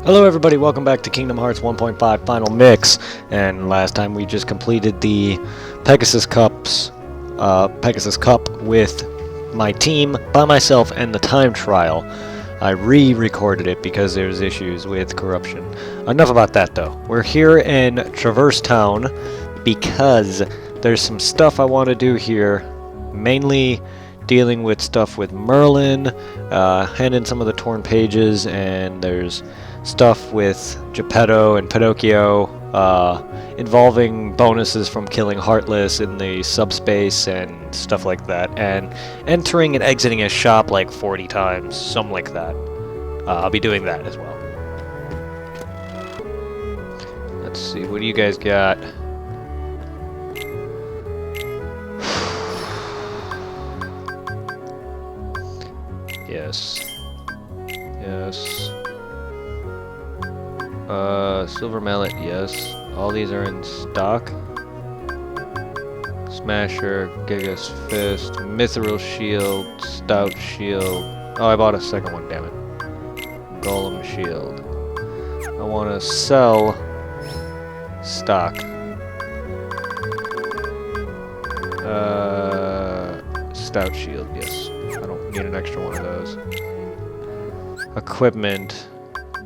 Hello everybody, welcome back to Kingdom Hearts 1.5 Final Mix, and last time we just completed the Pegasus Cup with my team, by myself, and the time trial. I re-recorded it because there's issues with corruption. Enough about that though. We're here in Traverse Town because there's some stuff I want to do here, mainly dealing with stuff with Merlin, hand in some of the torn pages, and there's stuff with Geppetto and Pinocchio involving bonuses from killing Heartless in the subspace and stuff like that, and entering and exiting a shop like 40 times, something like that. I'll be doing that as well. Let's see, what do you guys got? Yes. Yes. Silver Mallet, yes. All these are in stock. Smasher, Gigas Fist, Mithril Shield, Stout Shield. Oh, I bought a second one, damn it. Golem Shield. I want to sell stock. Stout Shield, yes. I don't need an extra one of those. Equipment,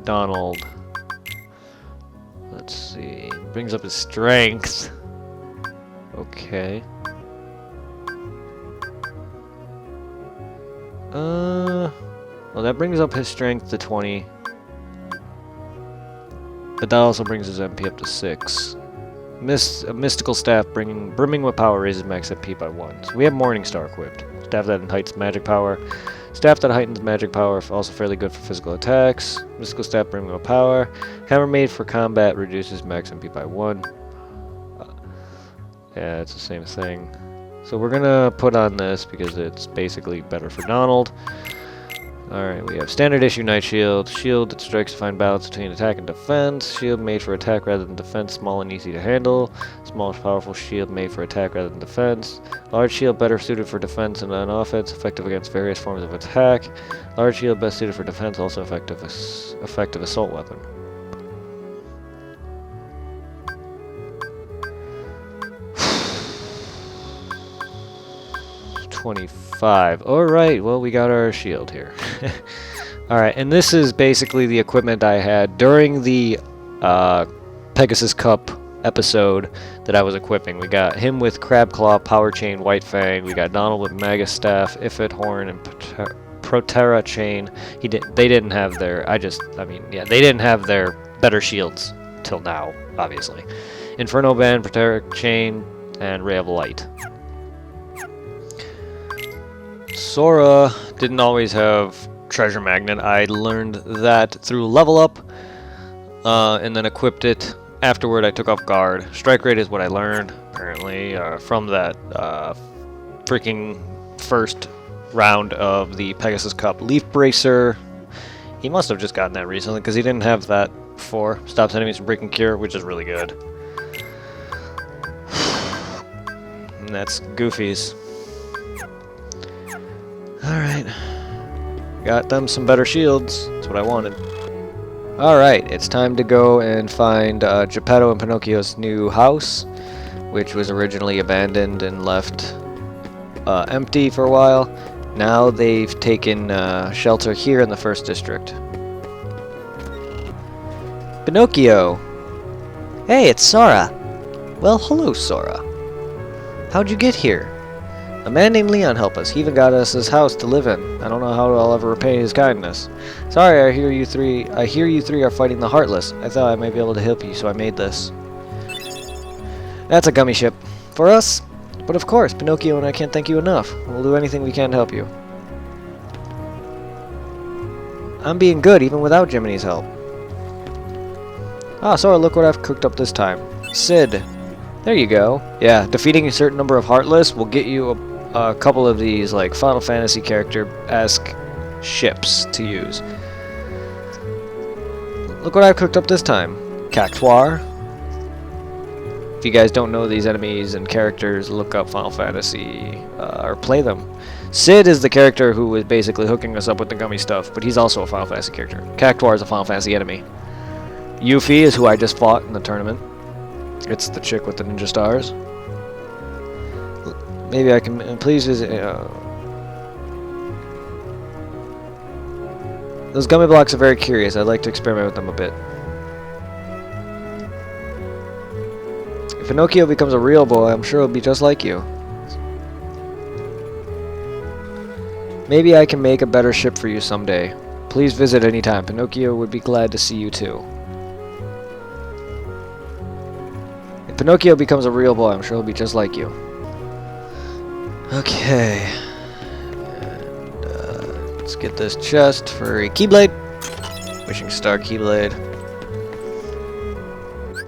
Donald. Let's see. Brings up his strength. Okay. Well, that brings up his strength to 20. But that also brings his MP up to 6. A mystical staff brimming with power raises max MP by 1. So we have Morning Star equipped. Staff that heightens magic power. Staff that heightens magic power, also fairly good for physical attacks. Mystical staff brimming with power. Hammer made for combat reduces max MP by 1. Yeah, it's the same thing. So we're gonna put on this because it's basically better for Donald. Alright, we have standard issue Night Shield. Shield that strikes to find balance between attack and defense. Shield made for attack rather than defense, small and easy to handle. Small powerful shield made for attack rather than defense. Large shield better suited for defense and on offense, effective against various forms of attack. Large shield best suited for defense, also effective assault weapon. Alright, well, we got our shield here. Alright, and this is basically the equipment I had during the Pegasus Cup episode that I was equipping. We got him with Crab Claw, Power Chain, White Fang. We got Donald with Magus Staff, Ifrit Horn, and Protera Chain. They didn't have their... they didn't have their better shields till now, obviously. Inferno Band, Protera Chain, and Ray of Light. Sora didn't always have Treasure Magnet. I learned that through Level Up, and then equipped it. Afterward, I took off Guard. Strike Rate is what I learned, apparently, from that freaking first round of the Pegasus Cup. Leaf Bracer, he must have just gotten that recently, because he didn't have that before. Stops enemies from breaking Cure, which is really good. And that's Goofy's. Alright. Got them some better shields. That's what I wanted. Alright, it's time to go and find Geppetto and Pinocchio's new house, which was originally abandoned and left empty for a while. Now they've taken shelter here in the first district. Pinocchio! Hey, it's Sora! Well, hello, Sora. How'd you get here? A man named Leon helped us. He even got us his house to live in. I don't know how I'll ever repay his kindness. Sorry, I hear you three are fighting the Heartless. I thought I might be able to help you, so I made this. That's a gummy ship. For us? But of course, Pinocchio and I can't thank you enough. We'll do anything we can to help you. I'm being good, even without Jiminy's help. Ah, Sora, look what I've cooked up this time. Sid. There you go. Yeah, defeating a certain number of Heartless will get you a couple of these, like, Final Fantasy character-esque ships to use. Look what I've cooked up this time. Cactuar. If you guys don't know these enemies and characters, look up Final Fantasy, or play them. Sid is the character who was basically hooking us up with the gummy stuff, but he's also a Final Fantasy character. Cactuar is a Final Fantasy enemy. Yuffie is who I just fought in the tournament. It's the chick with the ninja stars. Maybe I can... please visit... Those gummy blocks are very curious. I'd like to experiment with them a bit. If Pinocchio becomes a real boy, I'm sure he'll be just like you. Maybe I can make a better ship for you someday. Please visit anytime. Pinocchio would be glad to see you too. If Pinocchio becomes a real boy, I'm sure he'll be just like you. Okay. And, let's get this chest for a Keyblade. Wishing Star Keyblade.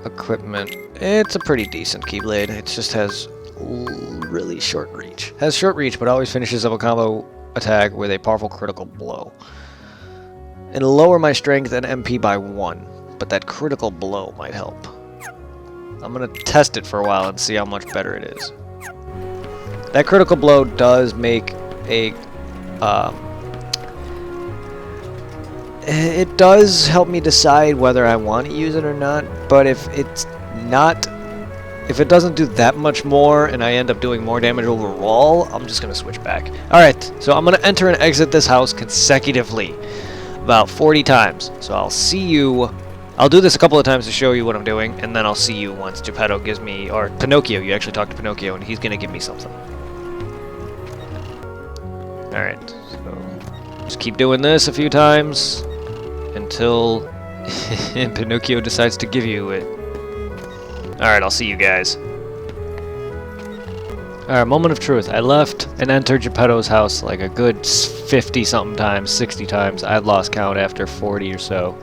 Equipment. It's a pretty decent Keyblade. It just has really short reach. Has short reach, but always finishes up a combo attack with a powerful critical blow. It'll lower my strength and MP by 1, but that critical blow might help. I'm gonna test it for a while and see how much better it is. That critical blow does make a... it does help me decide whether I want to use it or not, but if it's not... if it doesn't do that much more and I end up doing more damage overall, I'm just going to switch back. Alright, so I'm going to enter and exit this house consecutively about 40 times. So I'll see you... I'll do this a couple of times to show you what I'm doing, and then I'll see you once Geppetto gives me... or Pinocchio, you actually talk to Pinocchio, and he's going to give me something. Alright, so... just keep doing this a few times until Pinocchio decides to give you it. Alright, I'll see you guys. Alright, moment of truth. I left and entered Geppetto's house like a good 50-something times, 60 times. I lost count after 40 or so.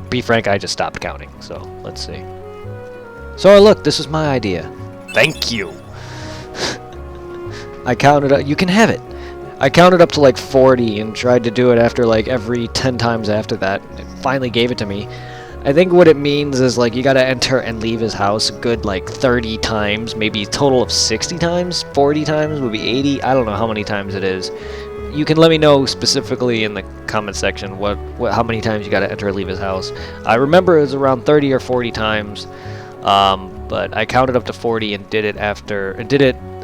Be frank, I just stopped counting, so let's see. So look, this was my idea. Thank you! I counted up, you can have it! I counted up to like 40 and tried to do it after like every 10 times after that. It finally gave it to me. I think what it means is like you gotta enter and leave his house a good like 30 times, maybe a total of 60 times, 40 times would be 80, I don't know how many times it is. You can let me know specifically in the comment section how many times you gotta enter and leave his house. I remember it was around 30 or 40 times, but I counted up to 40 and did it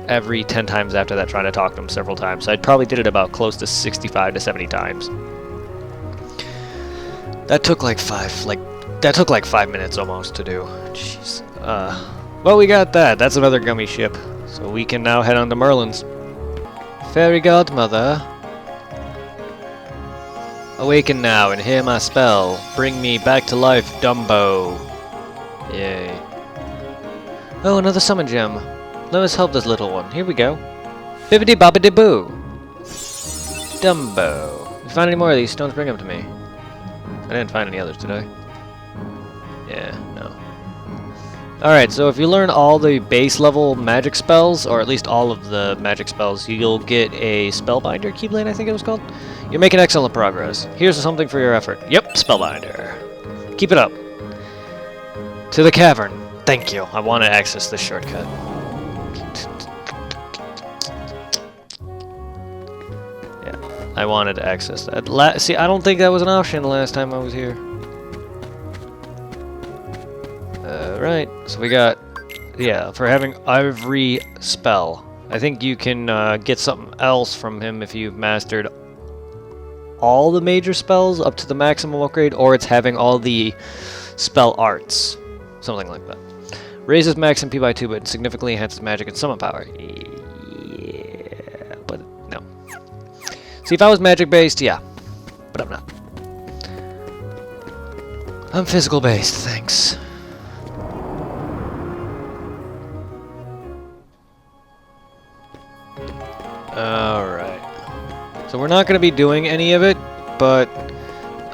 every 10 times after that, trying to talk to him several times. So I probably did it about close to 65 to 70 times. That took like 5 minutes almost to do. Jeez. Well, we got that. That's another gummy ship. So we can now head on to Merlin's. Fairy Godmother. Awaken now and hear my spell. Bring me back to life, Dumbo. Yay. Oh, another summon gem. Let us help this little one. Here we go. Bibbidi bobbidi boo. Dumbo. If you find any more of these stones, bring them to me. I didn't find any others, did I? Yeah, no. Alright, so if you learn all the base level magic spells, or at least all of the magic spells, you'll get a Spellbinder Keyblade, I think it was called. You're making excellent progress. Here's something for your effort. Yep, Spellbinder. Keep it up. To the cavern. Thank you. I want to access this shortcut. Yeah, I wanted to access that. See, I don't think that was an option last time I was here. Right, so we got, yeah, for having every spell. I think you can get something else from him if you've mastered all the major spells up to the maximum upgrade, or it's having all the spell arts. Something like that. Raises max MP by 2, but significantly enhances magic and summon power. Yeah, but no. See, if I was magic based, yeah, but I'm not. I'm physical based, thanks. Alright. So we're not going to be doing any of it, but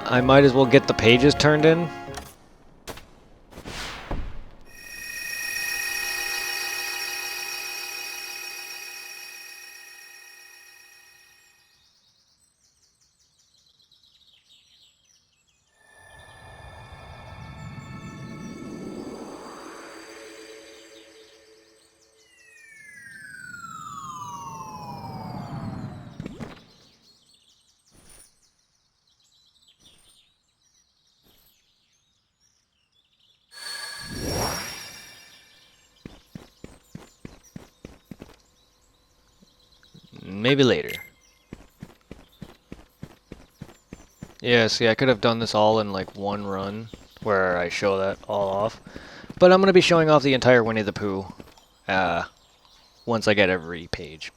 I might as well get the pages turned in. maybe later. Yeah, see, I could have done this all in like one run, where I show that all off. But I'm going to be showing off the entire Winnie the Pooh once I get every page.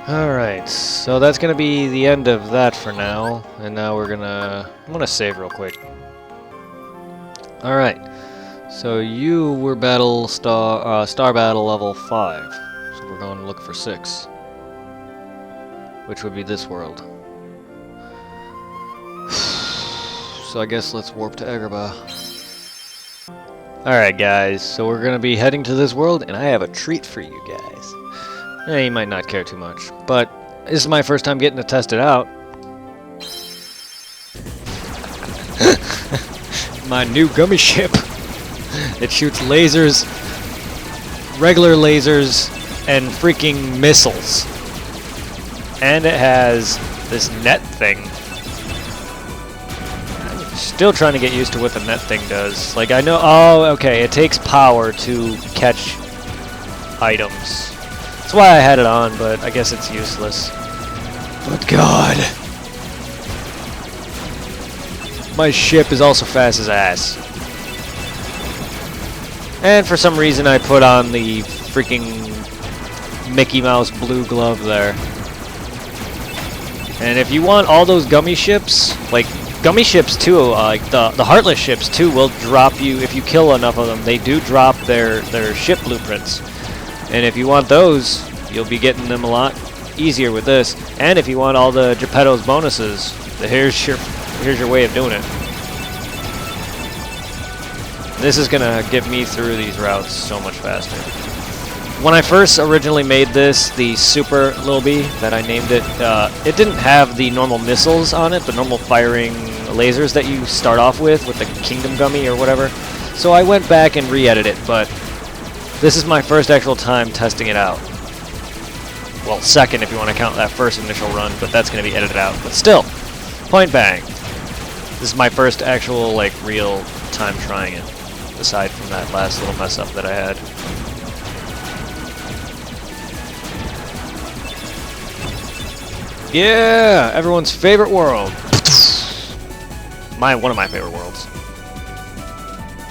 Alright, so that's going to be the end of that for now. And now I'm going to save real quick. Alright, so you were Star Battle level 5. So we're going to look for 6. Which would be this world. So I guess let's warp to Agrabah. Alright guys, so we're going to be heading to this world, and I have a treat for you guys. You might not care too much, but this is my first time getting to test it out. My new gummy ship. It shoots lasers, regular lasers, and freaking missiles. And it has this net thing. Still trying to get used to what the net thing does. Like, I know... Oh, okay, it takes power to catch items. That's why I had it on, but I guess it's useless. But God... My ship is also fast as ass. And for some reason I put on the freaking Mickey Mouse blue glove there. And if you want all those gummy ships, like... Gummy ships too, like the Heartless ships too, will drop you, if you kill enough of them, they do drop their ship blueprints. And if you want those, you'll be getting them a lot easier with this. And if you want all the Geppetto's bonuses, here's your way of doing it. This is gonna get me through these routes so much faster. When I first originally made this, the Super Lil B, that I named it, it didn't have the normal missiles on it, the normal firing lasers that you start off with the Kingdom Gummy or whatever. So I went back and re-edited it, but this is my first actual time testing it out. Well, second if you want to count that first initial run, but that's going to be edited out. But still, point bang. This is my first actual, like, real time trying it, aside from that last little mess up that I had. Yeah, everyone's favorite world. One of my favorite worlds.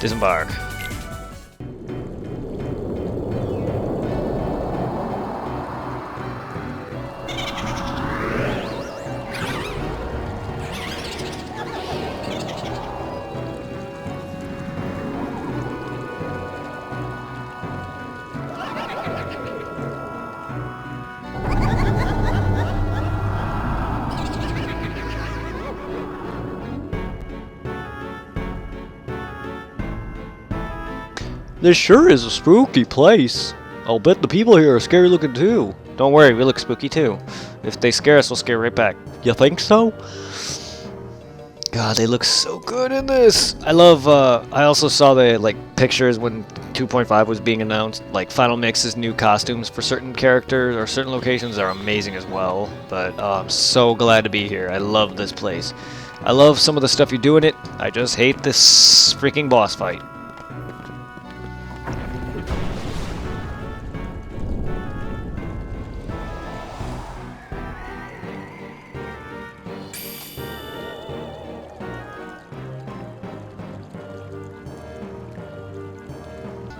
Disembark. This sure is a spooky place. I'll bet the people here are scary looking too. Don't worry, we look spooky too. If they scare us, we'll scare right back. You think so? God, they look so good in this. I love, I also saw the, like, pictures when 2.5 was being announced. Like, Final Mix's new costumes for certain characters or certain locations are amazing as well. But, I'm so glad to be here. I love this place. I love some of the stuff you do in it. I just hate this freaking boss fight.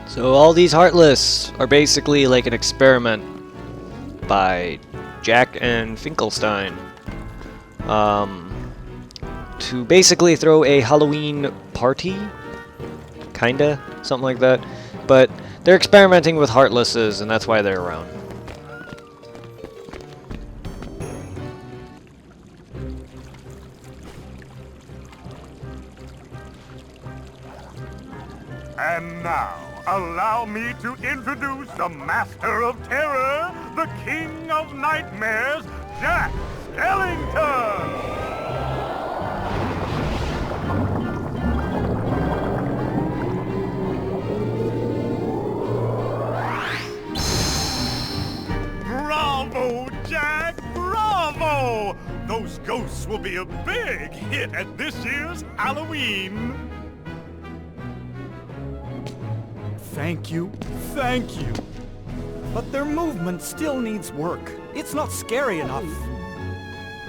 So all these Heartless are basically like an experiment by Jack and Finkelstein to basically throw a Halloween party, kinda, something like that. But they're experimenting with Heartlesses, and that's why they're around. And now, allow me to introduce the Master of Terror, the King of Nightmares, Jack Skellington! Bravo, Jack! Bravo! Those ghosts will be a big hit at this year's Halloween. Thank you, thank you. But their movement still needs work. It's not scary enough.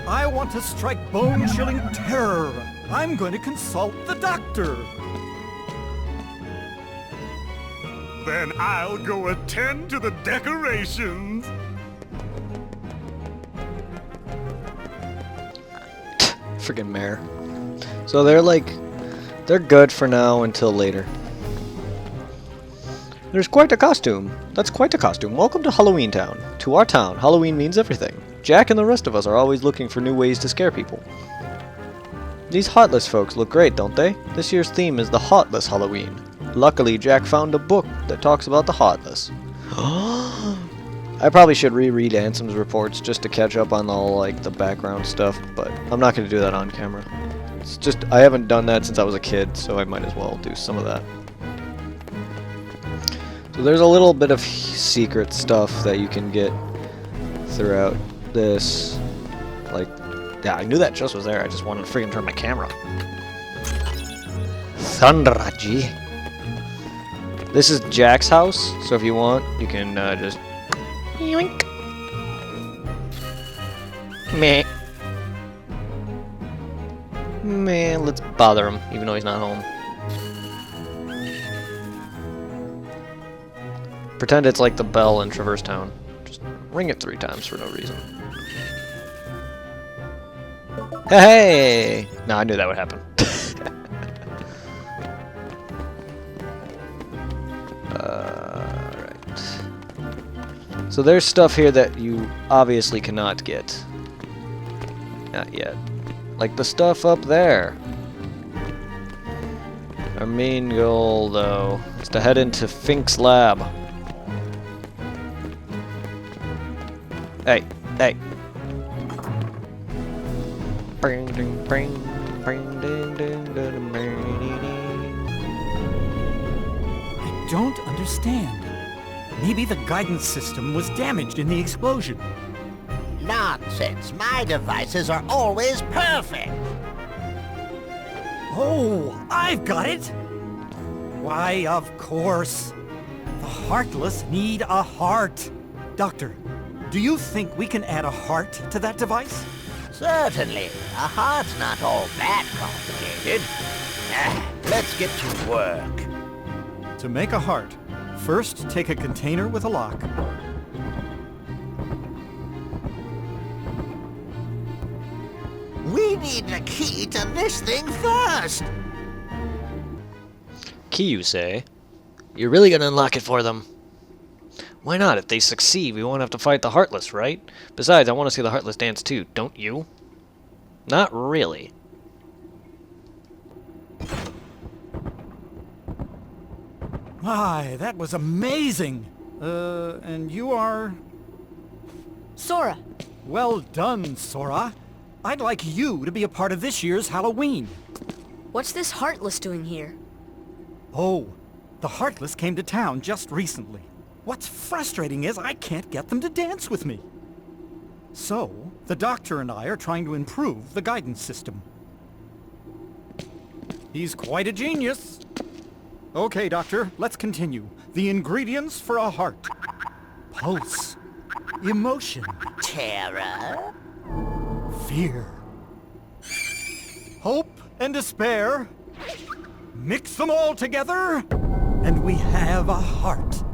I want to strike bone-chilling terror. I'm going to consult the doctor. Then I'll go attend to the decorations. Friggin' mayor. So they're good for now until later. There's quite a costume. That's quite a costume. Welcome to Halloween Town. To our town, Halloween means everything. Jack and the rest of us are always looking for new ways to scare people. These Heartless folks look great, don't they? This year's theme is the Heartless Halloween. Luckily, Jack found a book that talks about the Heartless. I probably should reread Ansem's reports just to catch up on all, like, the background stuff, but I'm not going to do that on camera. It's just, I haven't done that since I was a kid, so I might as well do some of that. So there's a little bit of secret stuff that you can get throughout this. Like, yeah, I knew that just was there. I just wanted to freaking turn my camera. Sandraji. This is Jack's house, so if you want, you can just yoink. Meh. Man, let's bother him, even though he's not home. Pretend it's like the bell in Traverse Town. Just ring it 3 times for no reason. Hey! No, I knew that would happen. Right. So there's stuff here that you obviously cannot get. Not yet. Like the stuff up there. Our main goal, though, is to head into Fink's lab. Hey, hey. Bring, ding, bring, ding, ding, ding, I don't understand. Maybe the guidance system was damaged in the explosion. Nonsense. My devices are always perfect. Oh, I've got it! Why, of course. The Heartless need a heart. Doctor, do you think we can add a heart to that device? Certainly. A heart's not all that complicated. Let's get to work. To make a heart, first take a container with a lock. We need the key to this thing first. Key, you say? You're really gonna unlock it for them? Why not? If they succeed, we won't have to fight the Heartless, right? Besides, I want to see the Heartless dance too, don't you? Not really. My, that was amazing! And you are... Sora. Well done, Sora. I'd like you to be a part of this year's Halloween. What's this Heartless doing here? Oh, the Heartless came to town just recently. What's frustrating is I can't get them to dance with me. So, the doctor and I are trying to improve the guidance system. He's quite a genius. Okay, Doctor, let's continue. The ingredients for a heart. Pulse. Emotion. Terror? Fear. Hope and despair. Mix them all together, and we have a heart.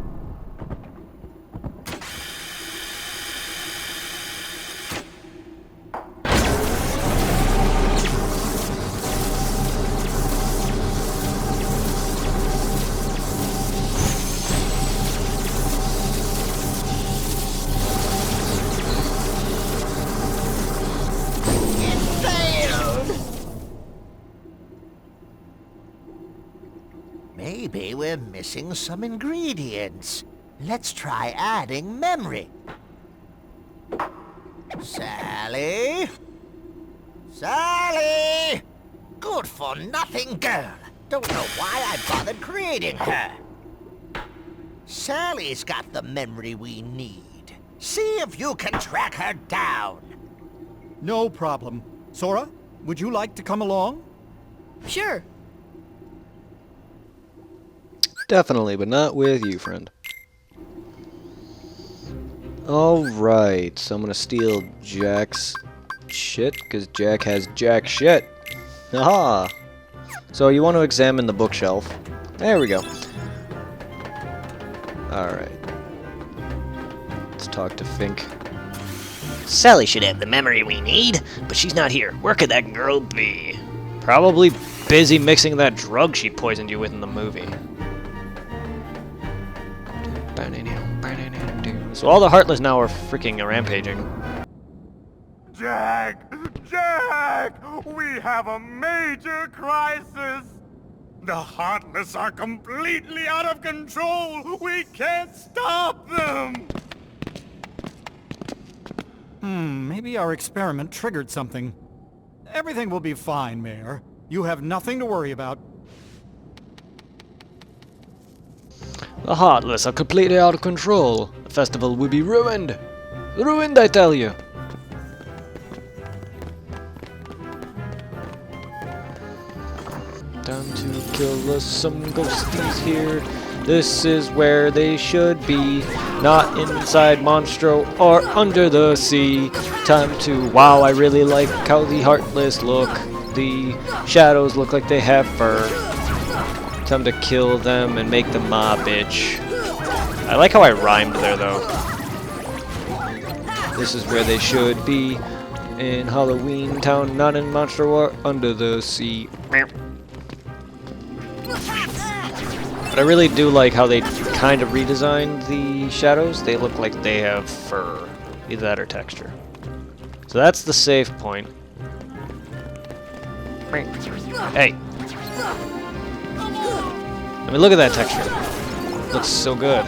Maybe we're missing some ingredients. Let's try adding memory. Sally? Sally! Good for nothing girl. Don't know why I bothered creating her. Sally's got the memory we need. See if you can track her down. No problem. Sora, would you like to come along? Sure. Definitely, but not with you, friend. Alright, so I'm gonna steal Jack's shit, because Jack has Jack shit. Aha! So you want to examine the bookshelf. There we go. Alright. Let's talk to Fink. Sally should have the memory we need, but she's not here. Where could that girl be? Probably busy mixing that drug she poisoned you with in the movie. So all the Heartless now are freaking rampaging. Jack! Jack! We have a major crisis! The Heartless are completely out of control! We can't stop them! Maybe our experiment triggered something. Everything will be fine, Mayor. You have nothing to worry about. The Heartless are completely out of control. The festival will be ruined. Ruined, I tell you. Time to kill us some ghosties here. This is where they should be. Not inside Monstro or under the sea. Time to... Wow, I really like how the Heartless look. The shadows look like they have fur. Time to kill them and make them my bitch. I like how I rhymed there, though. This is where they should be. In Halloween Town, not in Monster War, under the sea. But I really do like how they kind of redesigned the shadows. They look like they have fur. Either that or texture. So that's the save point. Hey. I mean, look at that texture. Looks so good.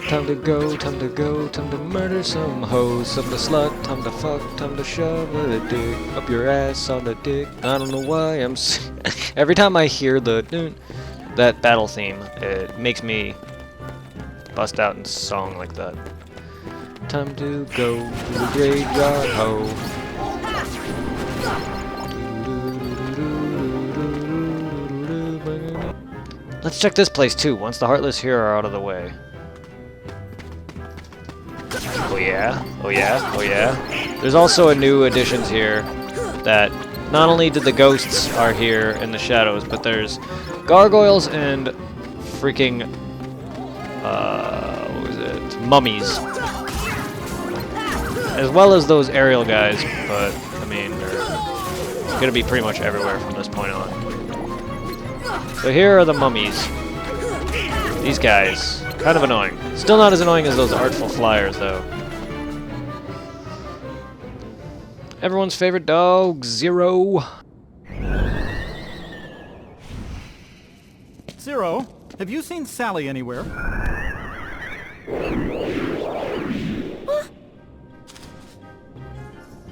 Time to go, time to go, time to murder some hoes, some to slut, time to fuck, time to shove a dick up your ass on the dick. I don't know why I'm every time I hear that battle theme, it makes me bust out in song like that. Time to go to the graveyard hoe. Let's check this place too, once the Heartless here are out of the way. Oh yeah, oh yeah, oh yeah. There's also a new additions here that not only did the ghosts are here in the shadows, but there's gargoyles and freaking, what was it? Mummies. As well as those aerial guys, but, I mean, they're gonna be pretty much everywhere from this point on. So here are the mummies. These guys. Kind of annoying. Still not as annoying as those artful flyers, though. Everyone's favorite dog, Zero. Zero, have you seen Sally anywhere?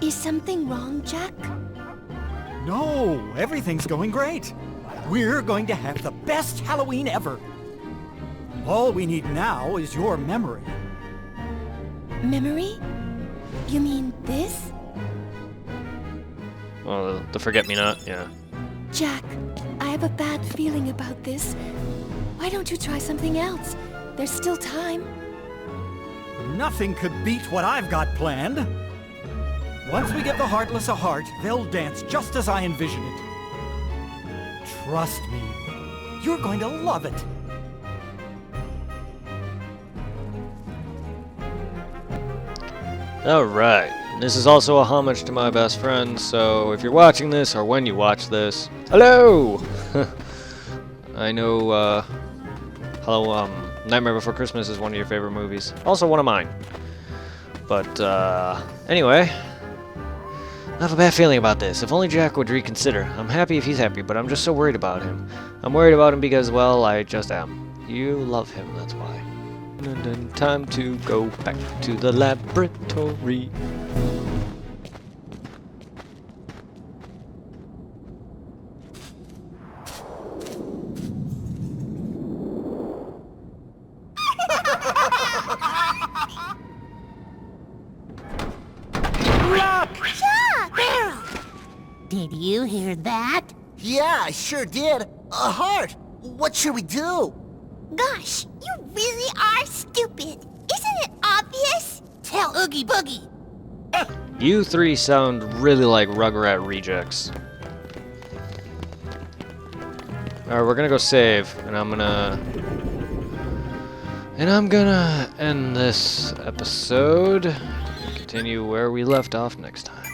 Is something wrong, Jack? No, everything's going great. We're going to have the best Halloween ever. All we need now is your memory. Memory? You mean this? Well, the forget-me-not, yeah. Jack, I have a bad feeling about this. Why don't you try something else? There's still time. Nothing could beat what I've got planned. Once we give the Heartless a heart, they'll dance just as I envision it. Trust me, you're going to love it. Alright, this is also a homage to my best friend, so if you're watching this, or when you watch this, hello! I know, Nightmare Before Christmas is one of your favorite movies. Also one of mine. But, anyway, I have a bad feeling about this. If only Jack would reconsider. I'm happy if he's happy, but I'm just so worried about him. I'm worried about him because, well, I just am. You love him, that's why. And then time to go back to the laboratory. Did you hear that? Yeah, I sure did. A heart. What should we do? Gosh, you really are stupid. Isn't it obvious? Tell Oogie Boogie. You three sound really like Rugrat rejects. Alright, we're gonna go save, and I'm gonna end this episode. Continue where we left off next time.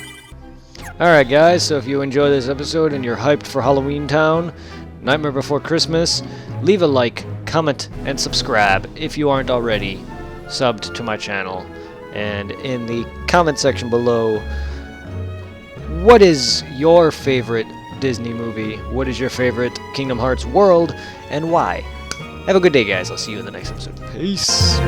Alright guys, so if you enjoyed this episode and you're hyped for Halloween Town, Nightmare Before Christmas, leave a like, comment, and subscribe if you aren't already subbed to my channel. And in the comment section below, what is your favorite Disney movie? What is your favorite Kingdom Hearts world? And why? Have a good day, guys. I'll see you in the next episode. Peace.